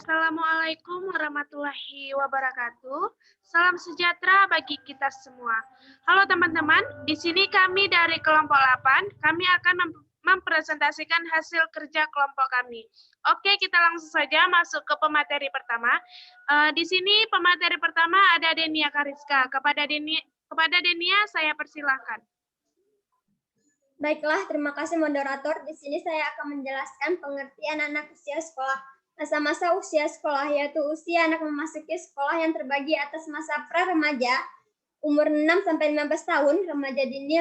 Assalamualaikum warahmatullahi wabarakatuh. Salam sejahtera bagi kita semua. Halo teman-teman, di sini kami dari kelompok 8, kami akan mempresentasikan hasil kerja kelompok kami. Oke, kita langsung saja masuk ke pemateri pertama. Di sini pemateri pertama ada Denia Kariska. Kepada Denia saya persilahkan. Baiklah, terima kasih moderator. Di sini saya akan menjelaskan pengertian anak usia sekolah. Masa-masa usia sekolah yaitu usia anak memasuki sekolah yang terbagi atas masa pra-remaja, umur 6-15 tahun, remaja dini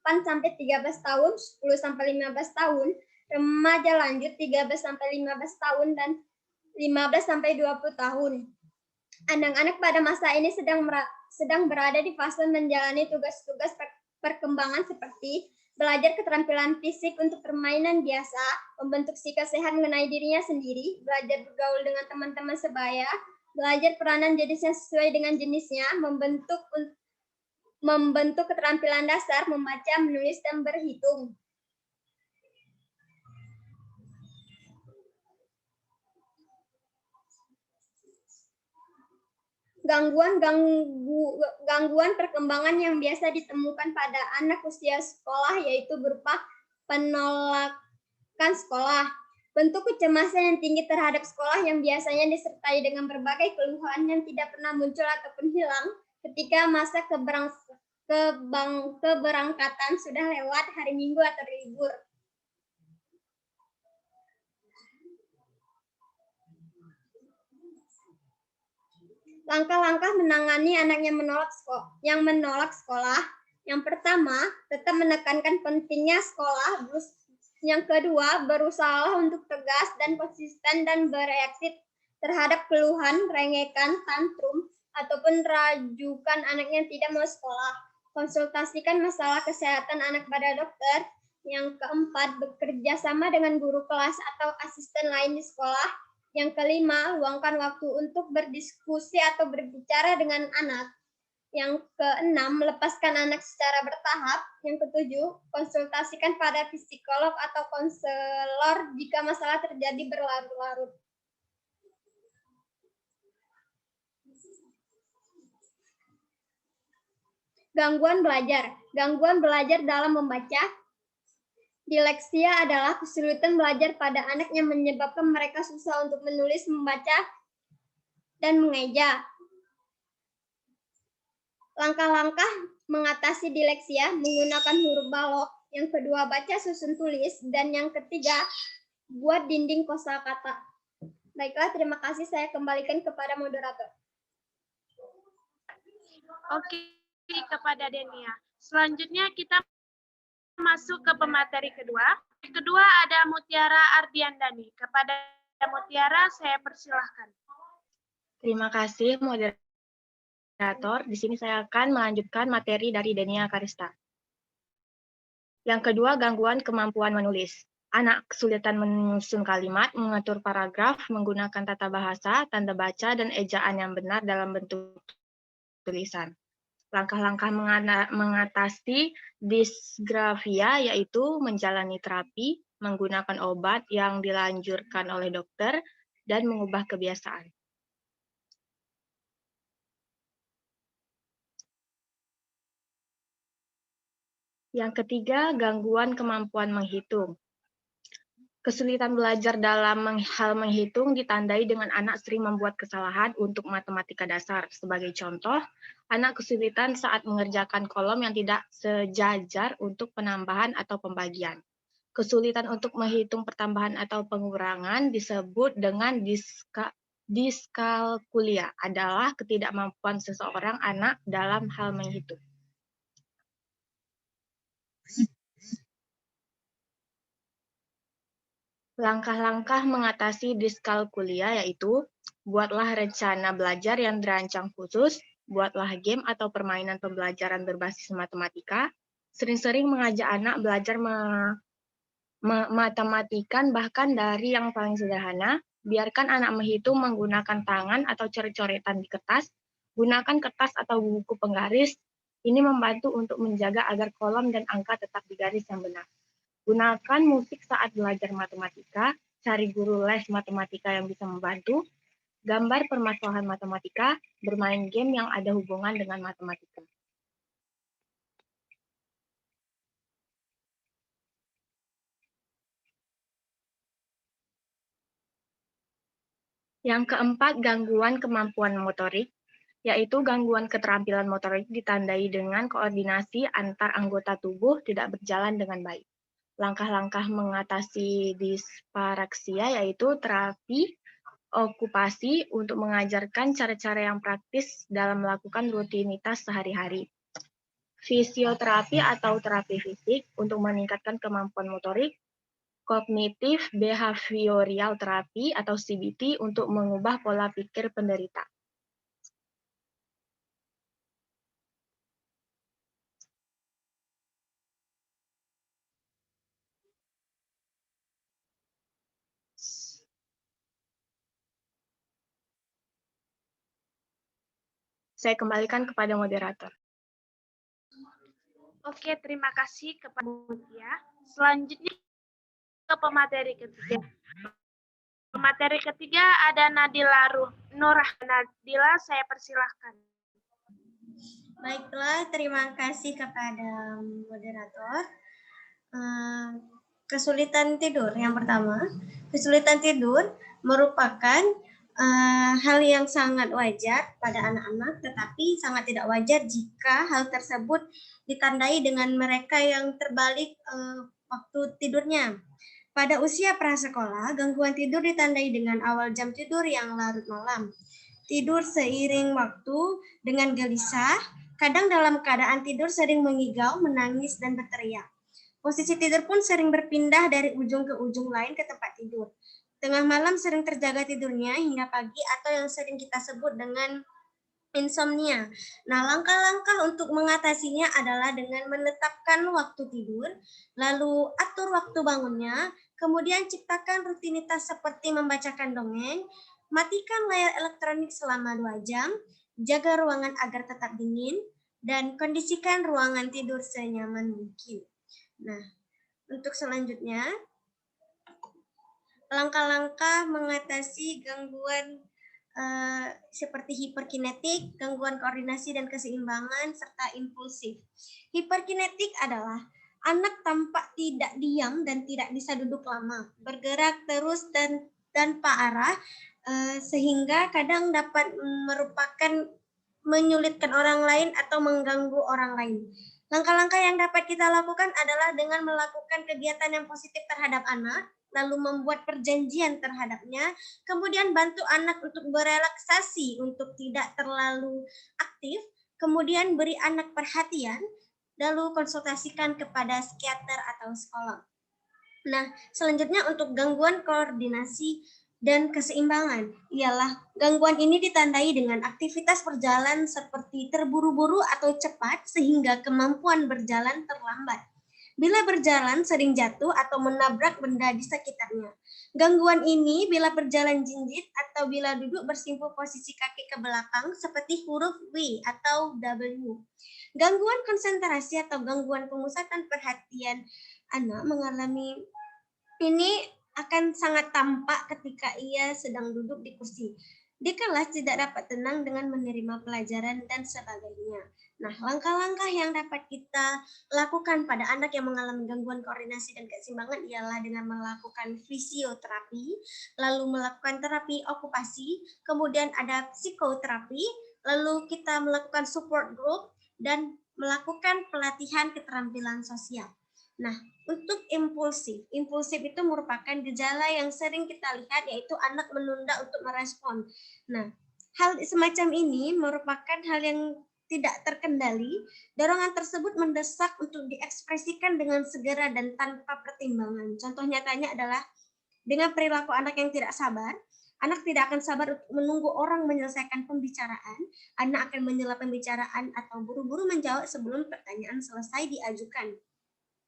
8-13 tahun, 10-15 tahun, remaja lanjut 13-15 tahun, dan 15-20 tahun. Anak-anak pada masa ini sedang berada di fase menjalani tugas-tugas perkembangan seperti belajar keterampilan fisik untuk permainan biasa, membentuk sikap sehat mengenai dirinya sendiri, belajar bergaul dengan teman-teman sebaya, belajar peranan jenisnya sesuai dengan jenisnya, membentuk keterampilan dasar, membaca, menulis, dan berhitung. Gangguan perkembangan yang biasa ditemukan pada anak usia sekolah yaitu berupa penolakan sekolah, bentuk kecemasan yang tinggi terhadap sekolah yang biasanya disertai dengan berbagai keluhan yang tidak pernah muncul ataupun hilang ketika masa keberangkatan sudah lewat, hari Minggu atau libur. Langkah-langkah menangani anak yang menolak sekolah. Yang pertama, tetap menekankan pentingnya sekolah. Yang kedua, berusaha untuk tegas dan konsisten dan bereaksi terhadap keluhan, rengekan, tantrum, ataupun rajukan anak yang tidak mau sekolah. Konsultasikan masalah kesehatan anak pada dokter. Yang keempat, bekerja sama dengan guru kelas atau asisten lain di sekolah. Yang kelima, luangkan waktu untuk berdiskusi atau berbicara dengan anak. Yang keenam, lepaskan anak secara bertahap. Yang ketujuh, konsultasikan pada psikolog atau konselor jika masalah terjadi berlarut-larut. Gangguan belajar dalam membaca. Disleksia adalah kesulitan belajar pada anak yang menyebabkan mereka susah untuk menulis, membaca, dan mengeja. Langkah-langkah mengatasi disleksia menggunakan huruf balok. Yang kedua, baca susun tulis. Dan yang ketiga, buat dinding kosakata. Baiklah, terima kasih. Saya kembalikan kepada moderator. Oke, kepada Denia. Selanjutnya kita masuk ke pemateri kedua. Kedua ada Mutiara Ardiandani. Kepada Mutiara saya persilahkan. Terima kasih moderator. Di sini saya akan melanjutkan materi dari Denia Karista. Yang kedua, gangguan kemampuan menulis. Anak kesulitan menyusun kalimat, mengatur paragraf, menggunakan tata bahasa, tanda baca, dan ejaan yang benar dalam bentuk tulisan. Langkah-langkah mengatasi disgrafia yaitu menjalani terapi, menggunakan obat yang dianjurkan oleh dokter, dan mengubah kebiasaan. Yang ketiga, gangguan kemampuan menghitung. Kesulitan belajar dalam hal menghitung ditandai dengan anak sering membuat kesalahan untuk matematika dasar. Sebagai contoh, anak kesulitan saat mengerjakan kolom yang tidak sejajar untuk penambahan atau pembagian. Kesulitan untuk menghitung pertambahan atau pengurangan disebut dengan diskalkulia, adalah ketidakmampuan seseorang anak dalam hal menghitung. Langkah-langkah mengatasi diskalkulia yaitu, buatlah rencana belajar yang dirancang khusus, buatlah game atau permainan pembelajaran berbasis matematika, sering-sering mengajak anak belajar matematika bahkan dari yang paling sederhana, biarkan anak menghitung menggunakan tangan atau coret-coretan di kertas, gunakan kertas atau buku penggaris, ini membantu untuk menjaga agar kolom dan angka tetap di garis yang benar. Gunakan musik saat belajar matematika, cari guru les matematika yang bisa membantu, gambar permasalahan matematika, bermain game yang ada hubungan dengan matematika. Yang keempat, gangguan kemampuan motorik, yaitu gangguan keterampilan motorik ditandai dengan koordinasi antar anggota tubuh tidak berjalan dengan baik. Langkah-langkah mengatasi disparaksia yaitu terapi okupasi untuk mengajarkan cara-cara yang praktis dalam melakukan rutinitas sehari-hari. Fisioterapi atau terapi fisik untuk meningkatkan kemampuan motorik. Kognitif behavioral terapi atau CBT untuk mengubah pola pikir penderita. Saya kembalikan kepada moderator. Oke, terima kasih kepada Mutia. Selanjutnya ke pemateri ketiga. Pemateri ketiga ada Nadila Nurah. Nadila, saya persilahkan. Baiklah, terima kasih kepada moderator. Kesulitan tidur yang pertama. Kesulitan tidur merupakan hal yang sangat wajar pada anak-anak, tetapi sangat tidak wajar jika hal tersebut ditandai dengan mereka yang terbalik waktu tidurnya. Pada usia prasekolah, gangguan tidur ditandai dengan awal jam tidur yang larut malam. Tidur seiring waktu dengan gelisah, kadang dalam keadaan tidur sering mengigau, menangis, dan berteriak. Posisi tidur pun sering berpindah dari ujung ke ujung lain ke tempat tidur. Tengah malam sering terjaga tidurnya hingga pagi atau yang sering kita sebut dengan insomnia. Nah, langkah-langkah untuk mengatasinya adalah dengan menetapkan waktu tidur, lalu atur waktu bangunnya, kemudian ciptakan rutinitas seperti membacakan dongeng, matikan layar elektronik selama 2 jam, jaga ruangan agar tetap dingin, dan kondisikan ruangan tidur senyaman mungkin. Nah, untuk selanjutnya, langkah-langkah mengatasi gangguan seperti hiperkinetik, gangguan koordinasi dan keseimbangan, serta impulsif. Hiperkinetik adalah anak tampak tidak diam dan tidak bisa duduk lama, bergerak terus dan tanpa arah, sehingga kadang dapat merupakan menyulitkan orang lain atau mengganggu orang lain. Langkah-langkah yang dapat kita lakukan adalah dengan melakukan kegiatan yang positif terhadap anak, lalu membuat perjanjian terhadapnya, kemudian bantu anak untuk berelaksasi untuk tidak terlalu aktif, kemudian beri anak perhatian, lalu konsultasikan kepada psikiater atau psikolog. Nah, selanjutnya untuk gangguan koordinasi dan keseimbangan, ialah gangguan ini ditandai dengan aktivitas berjalan seperti terburu-buru atau cepat sehingga kemampuan berjalan terlambat. Bila berjalan sering jatuh atau menabrak benda di sekitarnya. Gangguan ini bila berjalan jinjit atau bila duduk bersimpuh posisi kaki ke belakang seperti huruf W atau W. Gangguan konsentrasi atau gangguan pemusatan perhatian anak mengalami ini akan sangat tampak ketika ia sedang duduk di kursi. Di kelas tidak dapat tenang dengan menerima pelajaran dan sebagainya. Nah, langkah-langkah yang dapat kita lakukan pada anak yang mengalami gangguan koordinasi dan keseimbangan ialah dengan melakukan fisioterapi, lalu melakukan terapi okupasi, kemudian ada psikoterapi, lalu kita melakukan support group, dan melakukan pelatihan keterampilan sosial. Nah, untuk impulsif itu merupakan gejala yang sering kita lihat, yaitu anak menunda untuk merespon. Nah, hal semacam ini merupakan hal yang tidak terkendali. Dorongan tersebut mendesak untuk diekspresikan dengan segera dan tanpa pertimbangan. Contoh nyatanya adalah dengan perilaku anak yang tidak sabar. Anak tidak akan sabar untuk menunggu orang menyelesaikan pembicaraan. Anak akan menyela pembicaraan atau buru-buru menjawab sebelum pertanyaan selesai diajukan.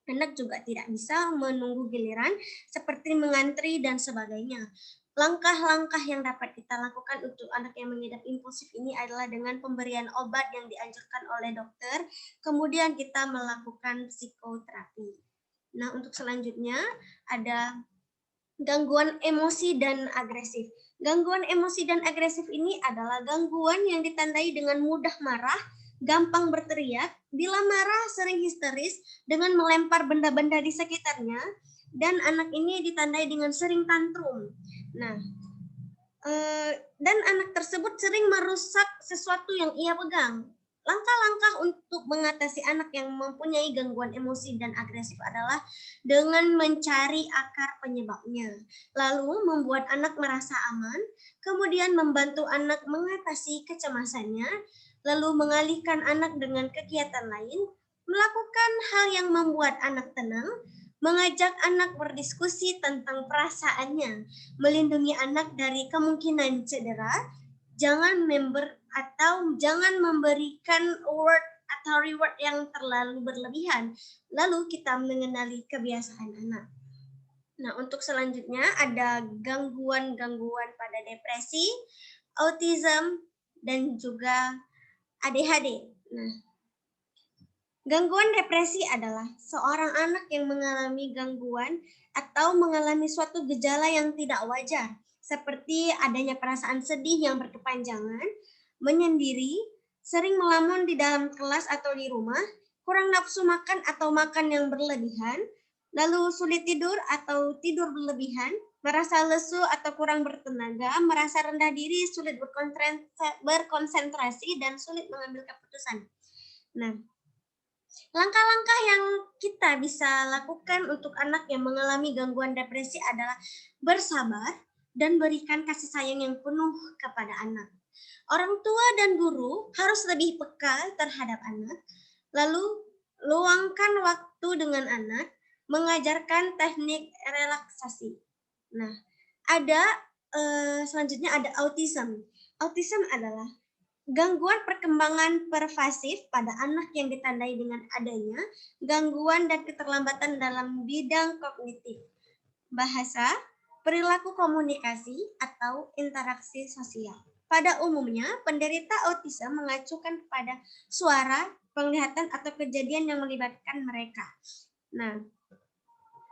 Anak juga tidak bisa menunggu giliran seperti mengantri dan sebagainya. Langkah-langkah yang dapat kita lakukan untuk anak yang mengidap impulsif ini adalah dengan pemberian obat yang dianjurkan oleh dokter, kemudian kita melakukan psikoterapi. Nah, untuk selanjutnya ada gangguan emosi dan agresif. Gangguan emosi dan agresif ini adalah gangguan yang ditandai dengan mudah marah, gampang berteriak, bila marah sering histeris dengan melempar benda-benda di sekitarnya, dan anak ini ditandai dengan sering tantrum. Nah, dan anak tersebut sering merusak sesuatu yang ia pegang. Langkah-langkah untuk mengatasi anak yang mempunyai gangguan emosi dan agresif adalah dengan mencari akar penyebabnya, lalu membuat anak merasa aman, kemudian membantu anak mengatasi kecemasannya, lalu mengalihkan anak dengan kegiatan lain, melakukan hal yang membuat anak tenang, mengajak anak berdiskusi tentang perasaannya, melindungi anak dari kemungkinan cedera, jangan memberikan award atau reward yang terlalu berlebihan. Lalu kita mengenali kebiasaan anak. Nah, untuk selanjutnya ada gangguan-gangguan pada depresi, autism, dan juga ADHD. Nah, gangguan depresi adalah seorang anak yang mengalami gangguan atau mengalami suatu gejala yang tidak wajar, seperti adanya perasaan sedih yang berkepanjangan, menyendiri, sering melamun di dalam kelas atau di rumah, kurang nafsu makan atau makan yang berlebihan, lalu sulit tidur atau tidur berlebihan, merasa lesu atau kurang bertenaga, merasa rendah diri, sulit berkonsentrasi, dan sulit mengambil keputusan. Nah, langkah-langkah yang kita bisa lakukan untuk anak yang mengalami gangguan depresi adalah bersabar dan berikan kasih sayang yang penuh kepada anak. Orang tua dan guru harus lebih peka terhadap anak, lalu luangkan waktu dengan anak, mengajarkan teknik relaksasi. Nah, selanjutnya ada autism. Autism adalah gangguan perkembangan pervasif pada anak yang ditandai dengan adanya gangguan dan keterlambatan dalam bidang kognitif, bahasa, perilaku komunikasi, atau interaksi sosial. Pada umumnya, penderita autism mengacukan kepada suara, penglihatan, atau kejadian yang melibatkan mereka. Nah,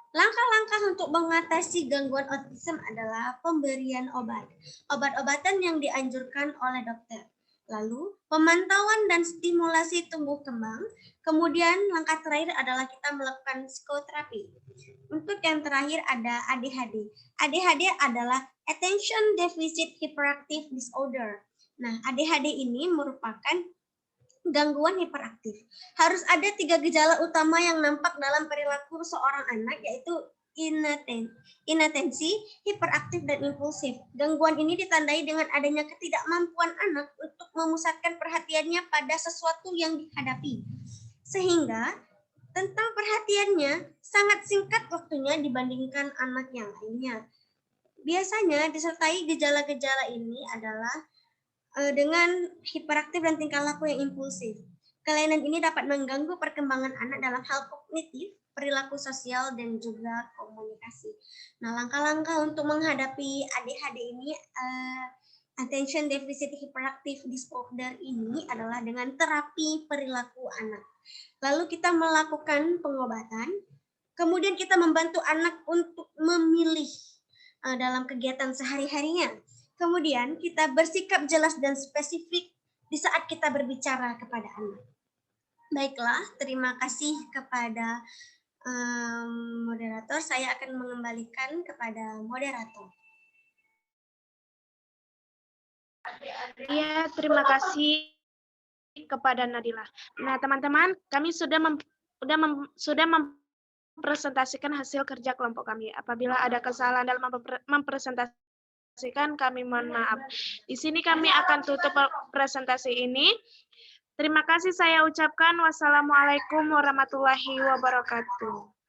langkah-langkah untuk mengatasi gangguan autism adalah pemberian obat, obat-obatan yang dianjurkan oleh dokter. Lalu, pemantauan dan stimulasi tumbuh kembang. Kemudian, langkah terakhir adalah kita melakukan psikoterapi. Untuk yang terakhir ada ADHD. ADHD adalah Attention Deficit Hyperactive Disorder. Nah, ADHD ini merupakan gangguan hiperaktif. Harus ada 3 gejala utama yang nampak dalam perilaku seorang anak, yaitu inatensi, hiperaktif, dan impulsif. Gangguan ini ditandai dengan adanya ketidakmampuan anak untuk memusatkan perhatiannya pada sesuatu yang dihadapi, sehingga tentang perhatiannya sangat singkat waktunya dibandingkan anak yang lainnya. Biasanya disertai gejala-gejala ini adalah dengan hiperaktif dan tingkah laku yang impulsif. Kelainan ini dapat mengganggu perkembangan anak dalam hal kognitif, perilaku sosial, dan juga komunikasi. Nah, langkah-langkah untuk menghadapi ADHD ini, Attention Deficit Hyperactive Disorder ini adalah dengan terapi perilaku anak. Lalu kita melakukan pengobatan, kemudian kita membantu anak untuk memilih dalam kegiatan sehari-harinya. Kemudian kita bersikap jelas dan spesifik di saat kita berbicara kepada anak. Baiklah, terima kasih kepada moderator. Saya akan mengembalikan kepada moderator. Ya, terima kasih kepada Nadila. Nah, teman-teman, kami sudah mempresentasikan hasil kerja kelompok kami. Apabila ada kesalahan dalam mempresentasikan, kami mohon maaf. Di sini kami akan tutup presentasi ini. Terima kasih saya ucapkan. Wassalamualaikum warahmatullahi wabarakatuh.